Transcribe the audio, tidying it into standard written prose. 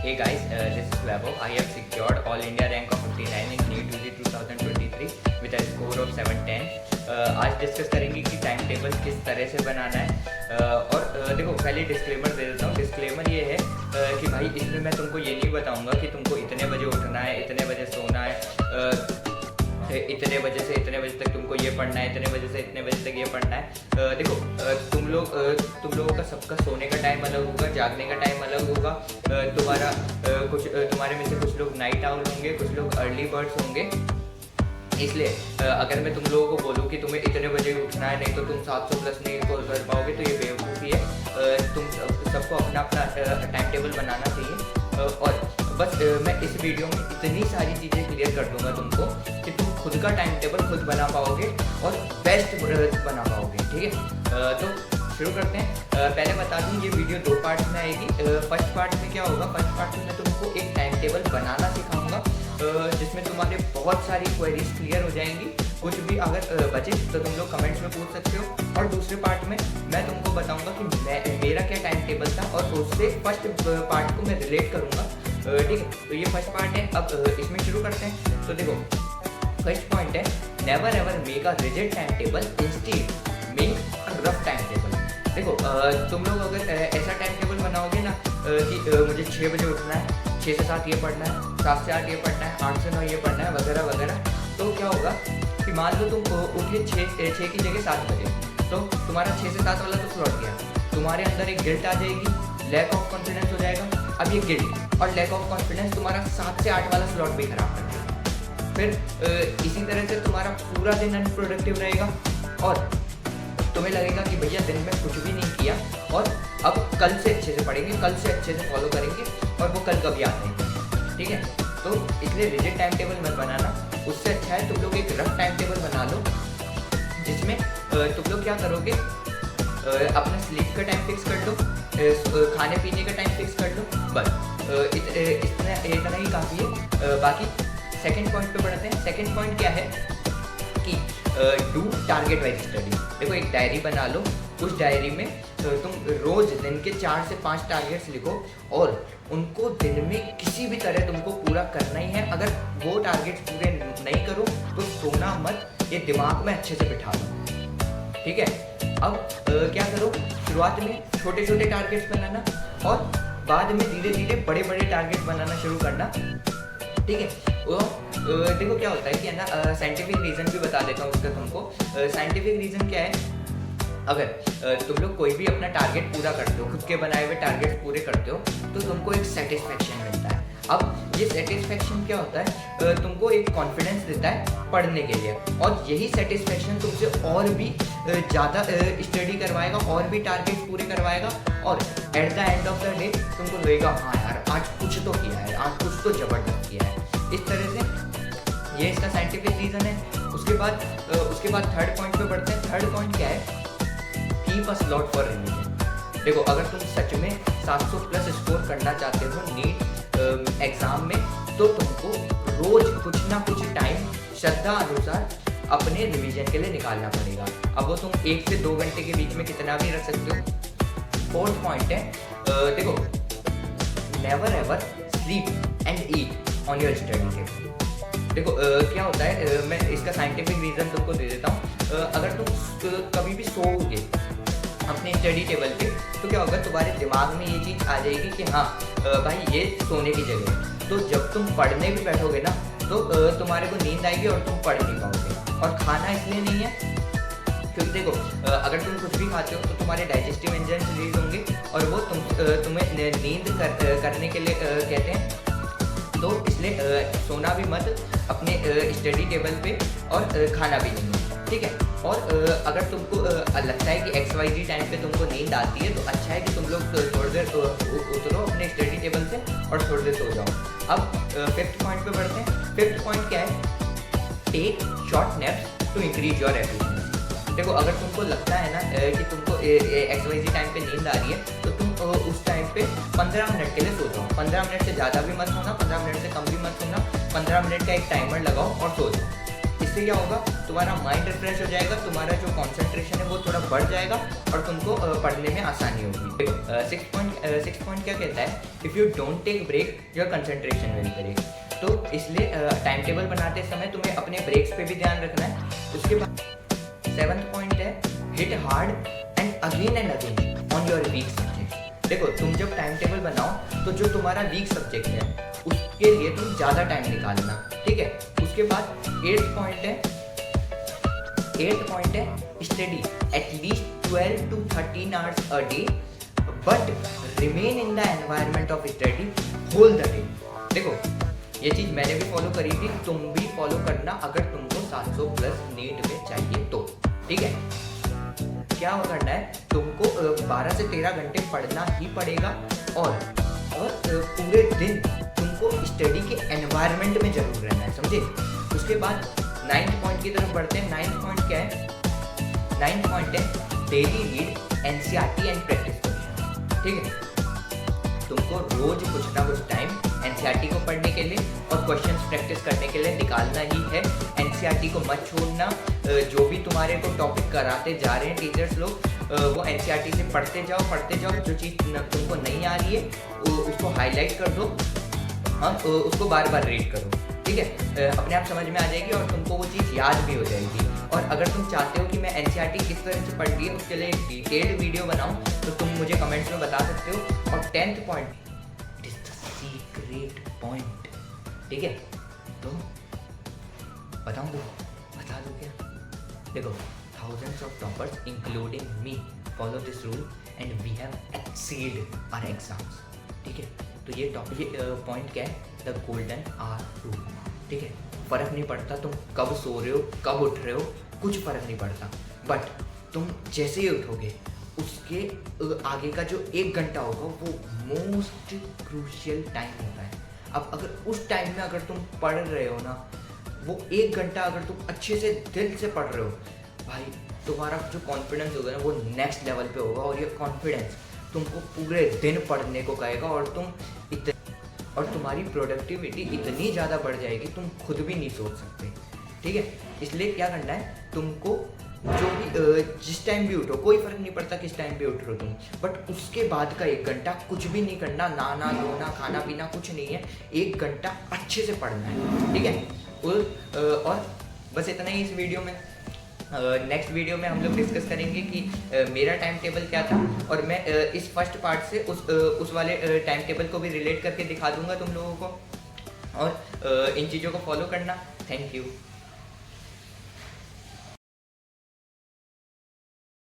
Hey guys, this is Vaibhav. I have secured All India rank of 59 in NEET UG 2023 with a score of 710. आज discuss करेंगे कि time table किस तरह से बनाना है और देखो पहले डिस्क्लेमर दे देता हूँ। डिस्क्लेमर ये है कि भाई इसमें मैं तुमको ये नहीं बताऊँगा कि तुमको इतने बजे उठना है, इतने बजे सोना है, इतने बजे से इतने बजे तक तुमको ये पढ़ना है, इतने बजे से इतने बजे तक ये पढ़ना है। देखो तुम लोगों का सबका सोने का टाइम अलग होगा, जागने का टाइम अलग होगा। तुम्हारे में से कुछ लोग नाइट आउल होंगे, कुछ लोग अर्ली बर्ड्स होंगे। इसलिए अगर मैं तुम लोगों को बोलूँ कि तुम्हें इतने बजे उठना है, नहीं तो तुम 700 प्लस नहीं कर पाओगे, तो ये बेवकूफ़ी है। तुम सबको अपना अपना टाइम टेबल बनाना चाहिए। और बस मैं इस वीडियो में इतनी सारी चीज़ें क्लियर कर दूंगा तुमको कि तुम खुद का टाइम टेबल खुद बना पाओगे और बेस्ट बना पाओगे। ठीक है, तो शुरू करते हैं। पहले बता दूं ये वीडियो 2 पार्ट्स में आएगी। फर्स्ट पार्ट में क्या होगा, फर्स्ट पार्ट में मैं तुमको एक टाइम टेबल बनाना सिखाऊंगा जिसमें तुम्हारे बहुत सारी क्वेरीज क्लियर हो जाएंगी। कुछ भी अगर बचे तो तुम लोग कमेंट्स में पूछ सकते हो। और दूसरे पार्ट में मैं तुमको बताऊंगा कि मेरा क्या टाइम टेबल था और उससे फर्स्ट पार्ट को मैं रिलेट करूँगा। ठीक है, तो ये फर्स्ट पार्ट है। अब इसमें शुरू करते हैं। तो देखो फर्स्ट पॉइंट है, never ever make a rigid time table, instead make a rough time table. देखो तुम लोग अगर ऐसा टाइम टेबल बनाओगे ना कि मुझे 6 बजे उठना है, 6 से 7 ये पढ़ना है, 7 से 8 ये पढ़ना है, 8 से 9 ये पढ़ना है, वगैरह वगैरह, तो क्या होगा कि मान लो तुम उठे 6 की जगह 7 बजे, तो तुम्हारा 6 से 7 वाला तो स्लॉट गया। तुम्हारे अंदर एक गिल्ट आ जाएगी, लैक ऑफ कॉन्फिडेंस हो जाएगा। अब ये गिल्ट और लैक ऑफ कॉन्फिडेंस तुम्हारा 7 से 8 वाला स्लॉट भी खराब कर देगा। फिर इसी तरह से तुम्हारा पूरा दिन अनप्रोडक्टिव रहेगा और तुम्हें लगेगा कि भैया दिन में कुछ भी नहीं किया और अब कल से अच्छे से पढ़ेंगे, कल से अच्छे से फॉलो करेंगे, और वो कल कभी आता नहीं। ठीक है, तो इसलिए रिजिड टाइम टेबल मत बनाना। उससे अच्छा है तुम लोग एक रफ टाइम टेबल बना लो जिसमें तुम लोग क्या करोगे, अपना स्लीप का टाइम फिक्स कर लो, खाने पीने का टाइम फिक्स कर लो, बस इतना ही काफ़ी है। बाकी सेकंड पॉइंट पे बढ़ते हैं। सेकंड पॉइंट क्या है कि डू टारगेट वाइज स्टडी। देखो एक डायरी बना लो, उस डायरी में तुम रोज दिन के 4 से 5 टारगेट्स लिखो और उनको दिन में किसी भी तरह तुमको पूरा करना ही है। अगर वो टारगेट्स पूरे नहीं करो तो सोना मत, ये दिमाग में अच्छे से बिठा लो। ठीक है, अब क्या करो, शुरुआत में छोटे छोटे टारगेट्स बनाना और बाद में धीरे धीरे बड़े बड़े टारगेट बनाना शुरू करना। ठीक है, वो देखो क्या होता है कि है ना, साइंटिफिक रीज़न भी बता देता हूँ उसका तुमको। साइंटिफिक रीज़न क्या है, अगर तुम लोग कोई भी अपना टारगेट पूरा करते हो, खुद के बनाए हुए टारगेट पूरे करते हो, तो तुमको एक सेटिस्फेक्शन मिलता है। अब ये सेटिस्फेक्शन क्या होता है, तुमको एक कॉन्फिडेंस देता है पढ़ने के लिए, और यही सेटिस्फेक्शन तुमसे और भी ज़्यादा स्टडी करवाएगा और भी टारगेट पूरे करवाएगा। और at the end of the day तुमको लगेगा हाँ यार आज कुछ तो किया है, आज कुछ तो ज़बरदस्त किया है। इस तरह से ये इसका साइंटिफिक रीज़न है। उसके बाद थर्ड पॉइंट पे बढ़ते हैं। थर्ड पॉइंट क्या है, keep a slot for revision. देखो अगर तुम सच में 700 प्लस स्कोर करना चाहते हो नीट एग्ज़ाम में, तो तुमको रोज कुछ ना कुछ टाइम श्रद्धा अनुसार अपने रिवीजन के लिए निकालना पड़ेगा। अब वो तुम 1 से 2 घंटे के बीच में कितना भी रख सकते हो। फोर्थ पॉइंट है, देखो never ever sleep and eat on your study table. देखो क्या होता है, मैं इसका साइंटिफिक रीज़न तुमको दे देता हूँ। अगर तुम कभी भी सोओगे अपने स्टडी टेबल पे, तो क्या होगा, तुम्हारे दिमाग में ये चीज़ आ जाएगी कि हाँ भाई ये सोने की जगह है। तो जब तुम पढ़ने भी बैठोगे ना, तो तुम्हारे को नींद आएगी और तुम पढ़ नहीं पाओगे। और खाना इसलिए नहीं है क्योंकि देखो अगर तुम कुछ भी खाते हो तो तुम्हारे डाइजेस्टिव एंजाइम्स रिलीज होंगे और वो तुम्हें नींद करने के लिए कहते हैं। तो इसलिए सोना भी मत अपने स्टडी टेबल पे और खाना भी नहीं। ठीक है, और अगर तुमको लगता है कि XYZ टाइम पे तुमको नींद आती है, तो अच्छा है कि तुम लोग थोड़ी देर उतरो अपने स्टडी टेबल से और थोड़ी देर सो जाओ। अब फिफ्थ पॉइंट पे बढ़ते हैं। फिफ्थ पॉइंट क्या है, take short naps to increase your efficiency. देखो अगर तुमको लगता है ना कि तुमको XYZ टाइम पे नींद आ रही है, तो तुम उस टाइम पे 15 मिनट के लिए सो जाओ। 15 मिनट से ज़्यादा भी मत सोना, 15 मिनट से कम भी मत सोना। 15 मिनट का एक टाइमर लगाओ और सो जाओ। इससे क्या होगा, तुम्हारा माइंड रिफ्रेश हो जाएगा, तुम्हारा जो कॉन्सेंट्रेशन है वो थोड़ा बढ़ जाएगा और तुमको पढ़ने में आसानी होगी। 6 पॉइंट क्या कहता है, if you don't take break your concentration will break. तो इसलिए टाइम टेबल बनाते समय तुम्हें अपने ब्रेक्स पे भी ध्यान रखना है। उसके बाद 7th पॉइंट है, hit hard and again on your weak subject. देखो, तुम जब टाइम टेबल बनाओ तो जो तुम्हारा वीक सब्जेक्ट है उसके लिए तुम ज़्यादा टाइम निकालना, ठीक है। उसके बाद 8th पॉइंट है study at least 12 to 13 hours a day but remain in the environment of study whole the day. देखो, ये चीज़ मैंने भी फॉलो करी थी, तुम भी फॉलो करना अगर तुमको 700 प्लस नीट में चाहिए तो, ठीक है। क्या करना है, तुमको 12 से 13 घंटे पढ़ना ही पड़ेगा और पूरे दिन तुमको स्टडी के एनवायरनमेंट में जरूर रहना है, समझे। उसके बाद 9th पॉइंट की तरफ बढ़ते हैं। 9th पॉइंट क्या है, 9th पॉइंट है daily read NCERT and practice question, ठीक है। तुमको रोज कुछ ना कुछ टाइम एनसीईआरटी को पढ़ने के लिए और क्वेश्चंस प्रैक्टिस करने के लिए निकालना ही है। एनसीईआरटी को मत छोड़ना, जो भी तुम्हारे को टॉपिक कराते जा रहे हैं टीचर्स लोग, वो एनसीईआरटी से पढ़ते जाओ। जो चीज़ तुमको नहीं आ रही है उसको हाईलाइट कर दो, हाँ, उसको बार बार रीड करो, ठीक है। अपने आप समझ में आ जाएगी और तुमको वो चीज़ याद भी हो जाएगी। और अगर तुम चाहते हो कि मैं एनसीईआरटी किस तरह से पढ़ रही है उसके लिए एक डिटेल्ड वीडियो बनाऊं तो तुम मुझे कमेंट्स में बता सकते हो। और 10th point, it is the secret point, ठीक है। तो बता दो क्या, देखो, thousands of toppers including me follow this rule and we have exceeded our exams, ठीक है। तो ये पॉइंट क्या है, द गोल्डन आवर रूल, ठीक है। फ़र्क नहीं पड़ता तुम कब सो रहे हो, कब उठ रहे हो, कुछ फ़र्क नहीं पड़ता, बट तुम जैसे ही उठोगे उसके आगे का जो 1 घंटा होगा वो मोस्ट क्रूशियल टाइम होता है। अब अगर उस टाइम में अगर तुम पढ़ रहे हो ना, वो 1 घंटा अगर तुम अच्छे से दिल से पढ़ रहे हो, भाई तुम्हारा जो कॉन्फिडेंस होगा ना वो नेक्स्ट लेवल पे होगा। और ये कॉन्फिडेंस तुमको पूरे दिन पढ़ने को कहेगा और तुम्हारी प्रोडक्टिविटी इतनी ज़्यादा बढ़ जाएगी तुम खुद भी नहीं सोच सकते, ठीक है। इसलिए क्या करना है, तुमको जो भी जिस टाइम भी उठो, कोई फ़र्क नहीं पड़ता किस टाइम पे उठ रहे हो तुम, बट उसके बाद का 1 घंटा कुछ भी नहीं करना, नहाना धोना खाना पीना कुछ नहीं है, 1 घंटा अच्छे से पढ़ना है, ठीक है। और बस इतना ही इस वीडियो में। नेक्स्ट वीडियो में हम लोग डिस्कस करेंगे कि मेरा टाइम टेबल क्या था, और मैं इस फर्स्ट पार्ट से उस वाले टाइम टेबल को भी रिलेट करके दिखा दूंगा तुम लोगों को। और इन चीज़ों को फॉलो करना। Thank you.